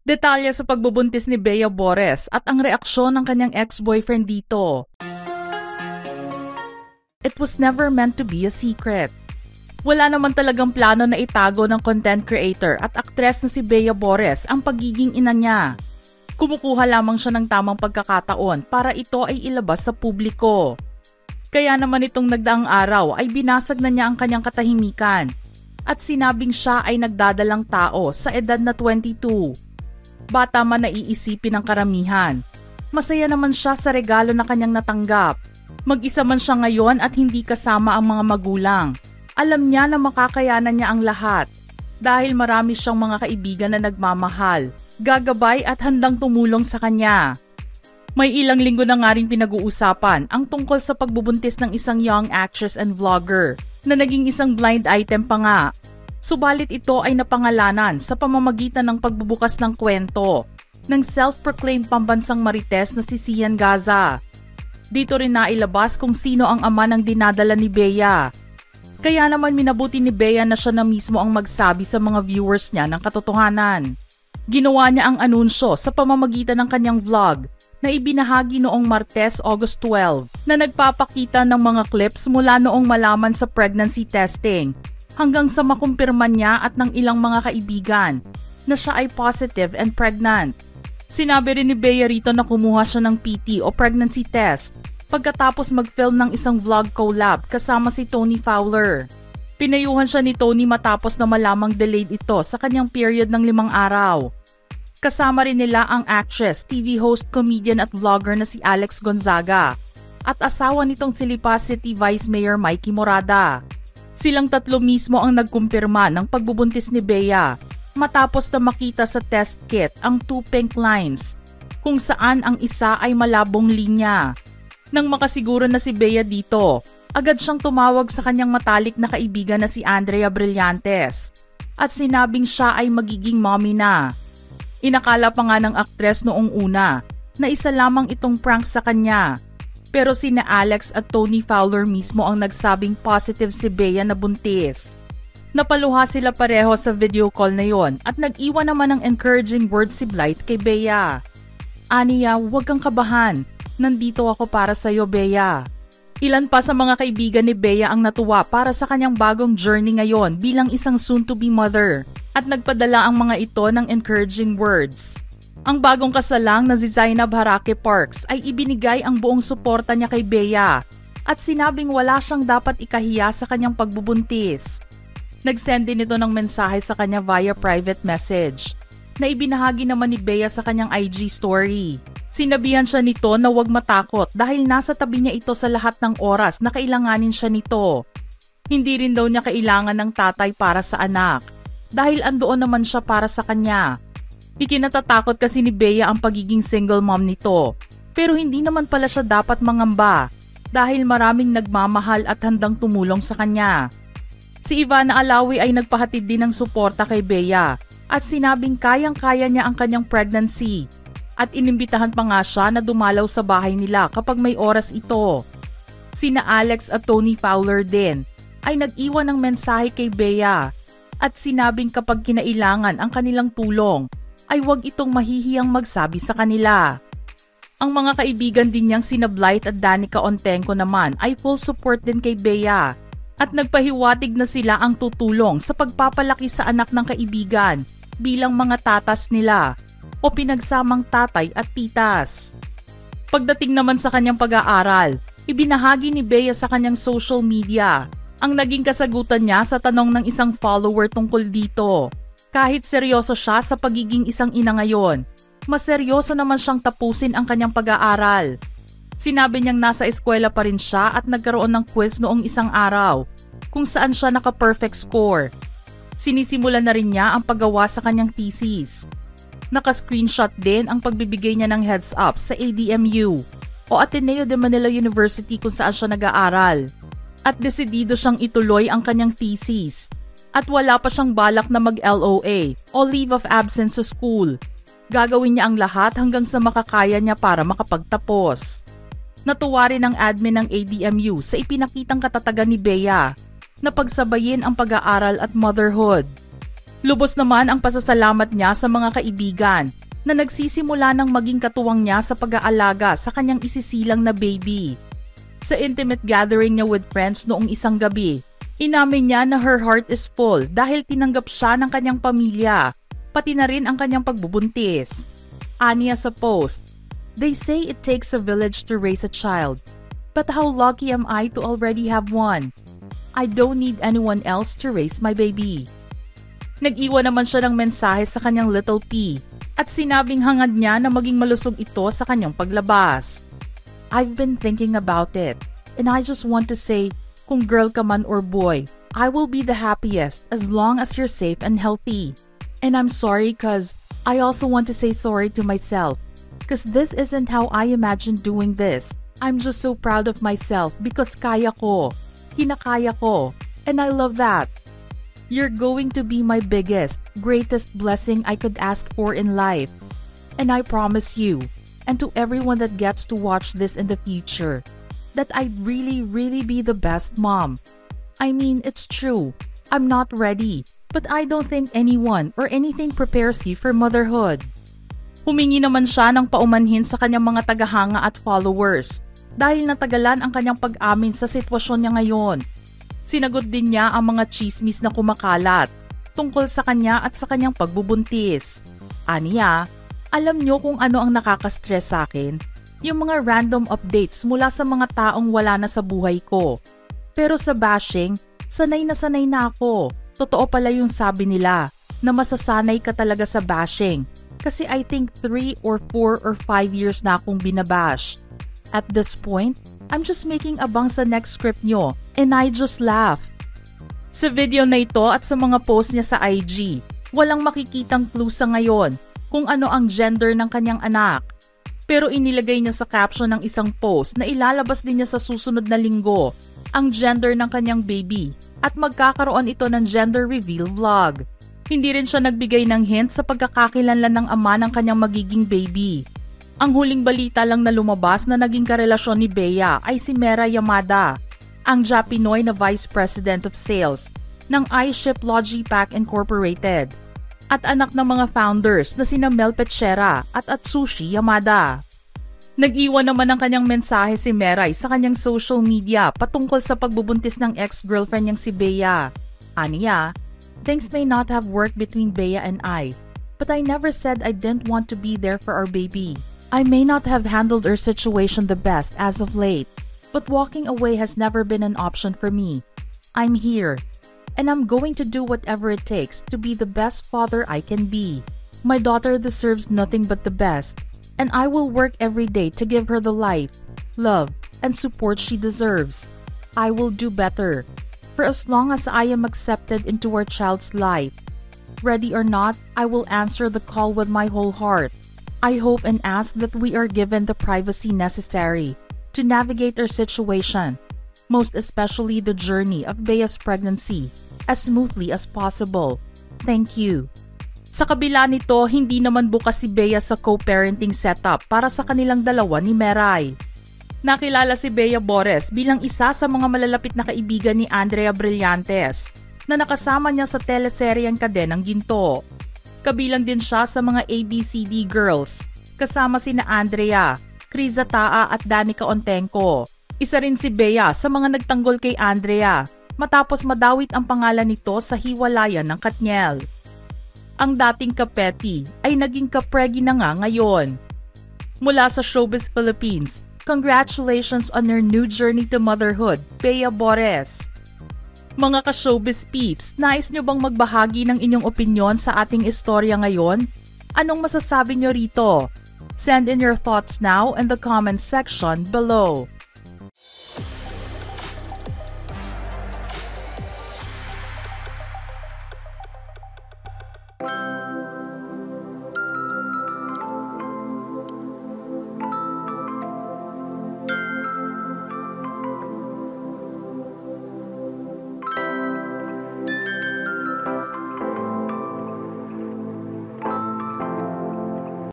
Detalye sa pagbubuntis ni Bea Bores at ang reaksyon ng kanyang ex-boyfriend dito. It was never meant to be a secret. Wala naman talagang plano na itago ng content creator at aktres na si Bea Bores ang pagiging ina niya. Kumukuha lamang siya ng tamang pagkakataon para ito ay ilabas sa publiko. Kaya naman itong nagdaang araw ay binasag na niya ang kanyang katahimikan at sinabing siya ay nagdadalang tao sa edad na 22. Bata man na iisipin ng karamihan. Masaya naman siya sa regalo na kanyang natanggap. Mag-isa man siya ngayon at hindi kasama ang mga magulang. Alam niya na makakayanan niya ang lahat dahil marami siyang mga kaibigan na nagmamahal, gagabay at handang tumulong sa kanya. May ilang linggo na nga rin pinag-uusapan ang tungkol sa pagbubuntis ng isang young actress and vlogger na naging isang blind item pa nga. Subalit ito ay napangalanan sa pamamagitan ng pagbubukas ng kwento ng self-proclaimed pambansang marites na si Sian Gaza. Dito rin nailabas kung sino ang ama ng dinadala ni Bea. Kaya naman minabuti ni Bea na siya na mismo ang magsabi sa mga viewers niya ng katotohanan. Ginawa niya ang anunsyo sa pamamagitan ng kanyang vlog na ibinahagi noong Martes, August 12 na nagpapakita ng mga clips mula noong malaman sa pregnancy testing hanggang sa makumpirman niya at ng ilang mga kaibigan na siya ay positive and pregnant. Sinabi rin ni Bea rito na kumuha siya ng PT o pregnancy test pagkatapos mag-film ng isang vlog collab kasama si Tony Fowler. Pinayuhan siya ni Tony matapos na malamang delayed ito sa kanyang period ng 5 araw. Kasama rin nila ang actress, TV host, comedian at vlogger na si Alex Gonzaga at asawa nitong si Lipa City Vice Mayor Mikey Morada. Silang tatlo mismo ang nagkumpirma ng pagbubuntis ni Bea matapos na makita sa test kit ang 2 pink lines kung saan ang isa ay malabong linya. Nang makasiguro na si Bea dito, agad siyang tumawag sa kanyang matalik na kaibigan na si Andrea Brillantes at sinabing siya ay magiging mommy na. Inakala pa nga ng aktres noong una na isa lamang itong prank sa kanya. Pero sina Alex at Tony Fowler mismo ang nagsabing positive si Bea na buntis. Napaluha sila pareho sa video call na yon at nag-iwan naman ng encouraging words si Blythe kay Bea. Aniya, huwag kang kabahan. Nandito ako para sa'yo, Bea. Ilan pa sa mga kaibigan ni Bea ang natuwa para sa kanyang bagong journey ngayon bilang isang soon-to-be mother at nagpadala ang mga ito ng encouraging words. Ang bagong kasalang na si Zainab Harake Parks ay ibinigay ang buong suporta niya kay Bea at sinabing wala siyang dapat ikahiya sa kanyang pagbubuntis. Nag-send din ito ng mensahe sa kanya via private message na ibinahagi naman ni Bea sa kanyang IG story. Sinabihan siya nito na huwag matakot dahil nasa tabi niya ito sa lahat ng oras na kailanganin siya nito. Hindi rin daw niya kailangan ng tatay para sa anak dahil andoon naman siya para sa kanya. Ikinatatakot kasi ni Bea ang pagiging single mom nito pero hindi naman pala siya dapat mangamba dahil maraming nagmamahal at handang tumulong sa kanya. Si Ivana Alawi ay nagpahatid din ng suporta kay Bea at sinabing kayang-kaya niya ang kanyang pregnancy at inimbitahan pa nga siya na dumalaw sa bahay nila kapag may oras ito. Sina Alex at Tony Fowler din ay nag-iwan ng mensahe kay Bea at sinabing kapag kinailangan ang kanilang tulong ay huwag itong mahihiyang magsabi sa kanila. Ang mga kaibigan din niyang sina Blythe at Danica Ontenco naman ay full support din kay Bea at nagpahiwatig na sila ang tutulong sa pagpapalaki sa anak ng kaibigan bilang mga tatas nila o pinagsamang tatay at titas. Pagdating naman sa kanyang pag-aaral, ibinahagi ni Bea sa kanyang social media ang naging kasagutan niya sa tanong ng isang follower tungkol dito. Kahit seryoso siya sa pagiging isang ina ngayon, mas seryoso naman siyang tapusin ang kanyang pag-aaral. Sinabi niyang nasa eskwela pa rin siya at nagkaroon ng quiz noong isang araw kung saan siya naka-perfect score. Sinisimulan na rin niya ang paggawa sa kanyang thesis. Naka-screenshot din ang pagbibigay niya ng heads up sa ADMU o Ateneo de Manila University kung saan siya nag-aaral. At desidido siyang ituloy ang kanyang thesis. At wala pa siyang balak na mag-LOA o leave of absence sa school. Gagawin niya ang lahat hanggang sa makakaya niya para makapagtapos. Natuwa rin ang admin ng ADMU sa ipinakitang katatagan ni Bea na pagsabayin ang pag-aaral at motherhood. Lubos naman ang pasasalamat niya sa mga kaibigan na nagsisimula ng maging katuwang niya sa pag-aalaga sa kanyang isisilang na baby. Sa intimate gathering niya with friends noong isang gabi, inamin niya na her heart is full dahil tinanggap siya ng kanyang pamilya, pati na rin ang kanyang pagbubuntis. Aniya sa post, "They say it takes a village to raise a child, but how lucky am I to already have one? I don't need anyone else to raise my baby." Nag-iwan naman siya ng mensahe sa kanyang little P at sinabing hangad niya na maging malusog ito sa kanyang paglabas. "I've been thinking about it, and I just want to say, kung girl ka man or boy, I will be the happiest as long as you're safe and healthy. And I'm sorry cause I also want to say sorry to myself, cause this isn't how I imagined doing this. I'm just so proud of myself because kaya ko, kinakaya ko, and I love that. You're going to be my biggest, greatest blessing I could ask for in life. And I promise you, and to everyone that gets to watch this in the future, that I'd really be the best mom. I mean, it's true. I'm not ready, but I don't think anyone or anything prepares you for motherhood." Humingi naman siya ng paumanhin sa kanyang mga tagahanga at followers dahil natagalan ang kanyang pag-amin sa sitwasyon niya ngayon. Sinagot din niya ang mga chismis na kumakalat tungkol sa kanya at sa kanyang pagbubuntis. Aniya, "Alam niyo kung ano ang nakaka-stress sa akin? Yung mga random updates mula sa mga taong wala na sa buhay ko. Pero sa bashing, sanay na ako. Totoo pala yung sabi nila na masasanay ka talaga sa bashing. Kasi I think 3 or 4 or 5 years na akong binabash. At this point, I'm just making abang sa next script nyo and I just laugh." Sa video na ito at sa mga post niya sa IG, walang makikitang clue sa ngayon kung ano ang gender ng kanyang anak. Pero inilagay niya sa caption ng isang post na ilalabas din niya sa susunod na linggo ang gender ng kanyang baby at magkakaroon ito ng gender reveal vlog. Hindi rin siya nagbigay ng hint sa pagkakakilanlan ng ama ng kanyang magiging baby. Ang huling balita lang na lumabas na naging karelasyon ni Bea ay si Mera Yamada, ang Japinoy na Vice President of Sales ng iShip Logipack Incorporated at anak ng mga founders na sina Mel Petchera at Atsushi Yamada. Nag-iwan naman ng kanyang mensahe si Meray sa kanyang social media patungkol sa pagbubuntis ng ex-girlfriend niyang si Bea. Aniya, "Things may not have worked between Bea and I, but I never said I didn't want to be there for our baby. I may not have handled our situation the best as of late, but walking away has never been an option for me. I'm here, and I'm going to do whatever it takes to be the best father I can be. My daughter deserves nothing but the best, and I will work every day to give her the life, love, and support she deserves. I will do better, for as long as I am accepted into our child's life. Ready or not, I will answer the call with my whole heart. I hope and ask that we are given the privacy necessary to navigate our situation, most especially the journey of Bea's pregnancy, as smoothly as possible. Thank you." Sa kabila nito, hindi naman bukas si Bea sa co-parenting setup para sa kanilang dalawa ni Meray. Nakilala si Bea Bores bilang isa sa mga malalapit na kaibigan ni Andrea Brillantes na nakasama niya sa teleseryeng Kadenang Ginto. Kabilang din siya sa mga ABCD Girls, kasama sina Andrea, Criza Taa at Danica Ontenco. Isa rin si Bea sa mga nagtanggol kay Andrea matapos madawit ang pangalan nito sa hiwalayan ng Katniel. Ang dating kapeti ay naging kapregi na nga ngayon. Mula sa Showbiz Philippines, congratulations on your new journey to motherhood, Bea Bores. Mga ka-showbiz peeps, nais nyo bang magbahagi ng inyong opinyon sa ating istorya ngayon? Anong masasabi nyo rito? Send in your thoughts now in the comments section below.